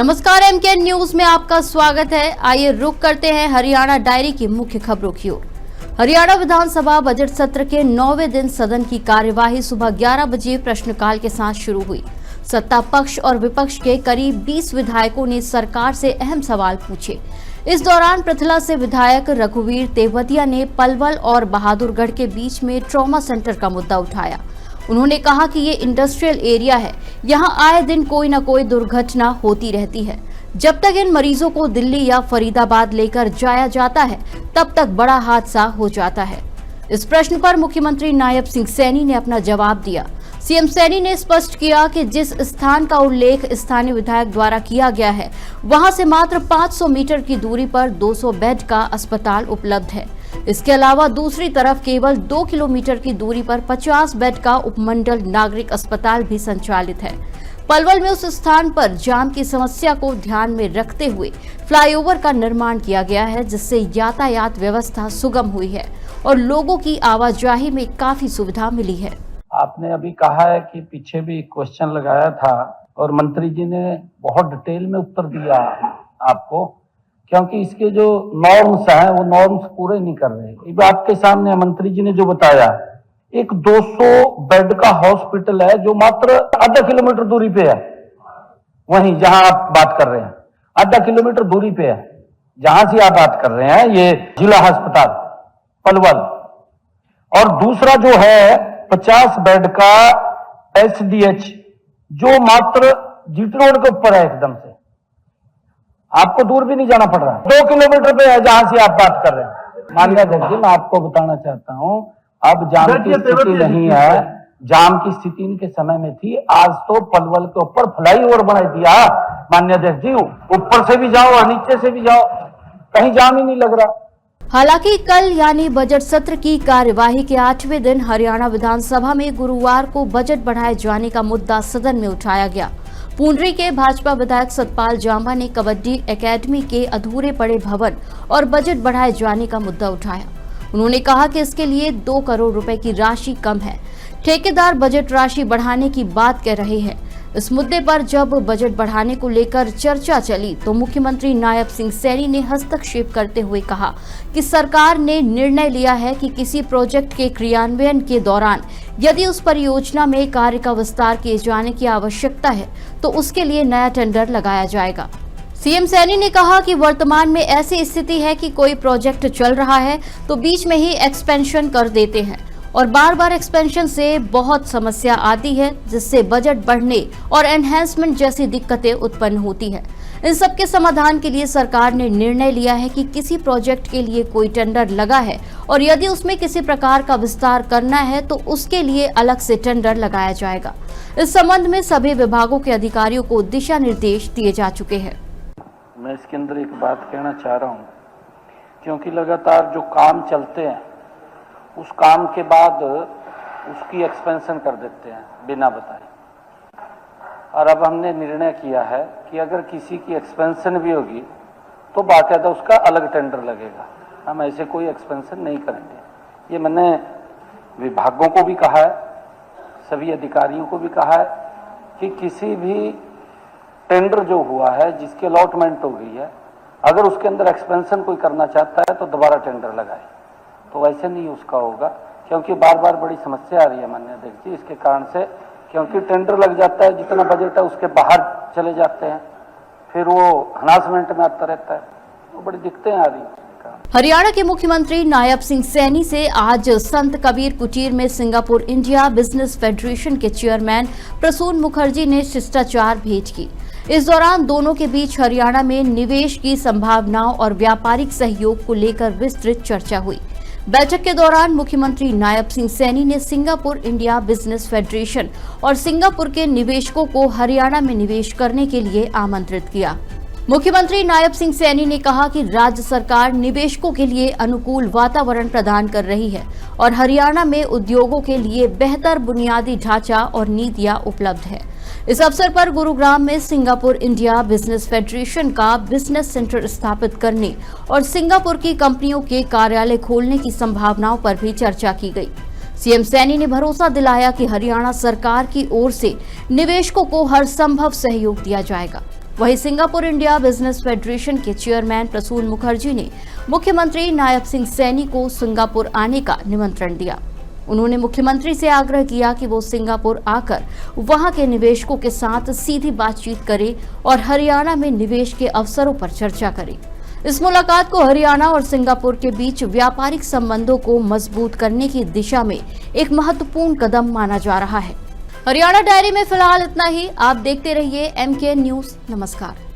नमस्कार, MK news में आपका स्वागत है। आइए रुक करते हैं हरियाणा डायरी की मुख्य खबरों की ओर। हरियाणा विधानसभा बजट सत्र के 9वें दिन सदन की कार्यवाही सुबह 11 बजे प्रश्नकाल के साथ शुरू हुई। सत्ता पक्ष और विपक्ष के करीब 20 विधायकों ने सरकार से अहम सवाल पूछे। इस दौरान पृथला से विधायक रघुवीर तेवतिया ने पलवल और बहादुरगढ़ के बीच में ट्रॉमा सेंटर का मुद्दा उठाया। उन्होंने कहा कि ये इंडस्ट्रियल एरिया है, यहाँ आए दिन कोई न कोई दुर्घटना होती रहती है। जब तक इन मरीजों को दिल्ली या फरीदाबाद लेकर जाया जाता है, तब तक बड़ा हादसा हो जाता है। इस प्रश्न पर मुख्यमंत्री नायब सिंह सैनी ने अपना जवाब दिया। सीएम सैनी ने स्पष्ट किया कि जिस स्थान का उल्लेख स्थानीय विधायक द्वारा किया गया है, वहां से मात्र 500 मीटर की दूरी पर 200 बेड का अस्पताल उपलब्ध है। इसके अलावा दूसरी तरफ केवल 2 किलोमीटर की दूरी पर 50 बेड का उपमंडल नागरिक अस्पताल भी संचालित है। पलवल में उस स्थान पर जाम की समस्या को ध्यान में रखते हुए फ्लाईओवर का निर्माण किया गया है, जिससे यातायात व्यवस्था सुगम हुई है और लोगों की आवाजाही में काफी सुविधा मिली है। आपने अभी कहा है कि पीछे भी क्वेश्चन लगाया था और मंत्री जी ने बहुत डिटेल में उत्तर दिया आपको, क्योंकि इसके जो नॉर्म्स हैं वो नॉर्म्स पूरे नहीं कर रहे। ये आपके सामने मंत्री जी ने जो बताया, एक 200 बेड का हॉस्पिटल है जो मात्र आधा किलोमीटर दूरी पे है, वहीं जहां आप बात कर रहे हैं आधा किलोमीटर दूरी पे है, जहां से आप बात कर रहे हैं ये जिला अस्पताल पलवल। और दूसरा जो है 50 बेड का एसडीएच जो मात्र जीटी रोड के ऊपर है, एकदम से आपको दूर भी नहीं जाना पड़ रहा, 2 किलोमीटर पे है जहां से आप बात कर रहे हैं। माननीय अध्यक्ष जी, मैं आपको बताना चाहता हूं, अब जाम की स्थिति नहीं है, जाम की स्थिति इनके समय में थी। आज तो पलवल के ऊपर फ्लाईओवर बना दिया माननीय अध्यक्ष जी, ऊपर से भी जाओ और नीचे से भी जाओ, कहीं जाम ही नहीं लग रहा। हालांकि कल यानी बजट सत्र की कार्यवाही के 8वें दिन हरियाणा विधानसभा में गुरुवार को बजट बढ़ाए जाने का मुद्दा सदन में उठाया गया। पूंडरी के भाजपा विधायक सतपाल जांबा ने कबड्डी एकेडमी के अधूरे पड़े भवन और बजट बढ़ाए जाने का मुद्दा उठाया। उन्होंने कहा कि इसके लिए 2 करोड़ रुपए की राशि कम है। ठेकेदार बजट राशि बढ़ाने की बात कह रहे हैं। इस मुद्दे पर जब बजट बढ़ाने को लेकर चर्चा चली तो मुख्यमंत्री नायब सिंह सैनी ने हस्तक्षेप करते हुए कहा कि सरकार ने निर्णय लिया है कि किसी प्रोजेक्ट के क्रियान्वयन के दौरान यदि उस परियोजना में कार्य का विस्तार किए जाने की आवश्यकता है तो उसके लिए नया टेंडर लगाया जाएगा। सीएम सैनी ने कहा कि वर्तमान में ऐसी स्थिति है कि कोई प्रोजेक्ट चल रहा है तो बीच में ही एक्सपेंशन कर देते हैं और बार बार एक्सपेंशन से बहुत समस्या आती है, जिससे बजट बढ़ने और एनहेंसमेंट जैसी दिक्कतें उत्पन्न होती है। इन सब के समाधान के लिए सरकार ने निर्णय लिया है कि किसी प्रोजेक्ट के लिए कोई टेंडर लगा है और यदि उसमें किसी प्रकार का विस्तार करना है तो उसके लिए अलग से टेंडर लगाया जाएगा। इस संबंध में सभी विभागों के अधिकारियों को दिशा निर्देश दिए जा चुके हैं। मैं इसके अंदर एक बात कहना चाह रहा हूँ, क्योंकि लगातार जो काम चलते हैं उस काम के बाद उसकी एक्सपेंशन कर देते हैं बिना बताए। और अब हमने निर्णय किया है कि अगर किसी की एक्सपेंशन भी होगी तो बाकायदा उसका अलग टेंडर लगेगा, हम ऐसे कोई एक्सपेंशन नहीं करेंगे। ये मैंने विभागों को भी कहा है, सभी अधिकारियों को भी कहा है कि किसी भी टेंडर जो हुआ है जिसकी अलॉटमेंट हो गई है, अगर उसके अंदर एक्सपेंशन कोई करना चाहता है तो दोबारा टेंडर लगाए। तो वैसे नहीं उसका होगा, क्योंकि बार बार बड़ी समस्या आ रही है माननीय अध्यक्ष जी इसके कारण से, क्योंकि टेंडर लग जाता है, जितना बजट है उसके बाहर चले जाते हैं, फिर वो हरासमेंट में आता रहता है, तो बड़ी दिक्कतें आ रही हैं। हरियाणा के मुख्यमंत्री नायब सिंह सैनी से आज संत कबीर कुटीर में सिंगापुर इंडिया बिजनेस फेडरेशन के चेयरमैन प्रसून मुखर्जी ने शिष्टाचार भेंट की। इस दौरान दोनों के बीच हरियाणा में निवेश की संभावनाओं और व्यापारिक सहयोग को लेकर विस्तृत चर्चा हुई। बैठक के दौरान मुख्यमंत्री नायब सिंह सैनी ने सिंगापुर इंडिया बिजनेस फेडरेशन और सिंगापुर के निवेशकों को हरियाणा में निवेश करने के लिए आमंत्रित किया। मुख्यमंत्री नायब सिंह सैनी ने कहा कि राज्य सरकार निवेशकों के लिए अनुकूल वातावरण प्रदान कर रही है और हरियाणा में उद्योगों के लिए बेहतर बुनियादी ढांचा और नीतियां उपलब्ध है। इस अवसर पर गुरुग्राम में सिंगापुर इंडिया बिजनेस फेडरेशन का बिजनेस सेंटर स्थापित करने और सिंगापुर की कंपनियों के कार्यालय खोलने की संभावनाओं पर भी चर्चा की गई। सीएम सैनी ने भरोसा दिलाया कि हरियाणा सरकार की ओर से निवेशकों को हर संभव सहयोग दिया जाएगा। वहीं सिंगापुर इंडिया बिजनेस फेडरेशन के चेयरमैन प्रसून मुखर्जी ने मुख्यमंत्री नायब सिंह सैनी को सिंगापुर आने का निमंत्रण दिया। उन्होंने मुख्यमंत्री से आग्रह किया कि वो सिंगापुर आकर वहां के निवेशकों के साथ सीधी बातचीत करें और हरियाणा में निवेश के अवसरों पर चर्चा करें। इस मुलाकात को हरियाणा और सिंगापुर के बीच व्यापारिक संबंधों को मजबूत करने की दिशा में एक महत्वपूर्ण कदम माना जा रहा है। हरियाणा डायरी में फिलहाल इतना ही। आप देखते रहिए MKN न्यूज। नमस्कार।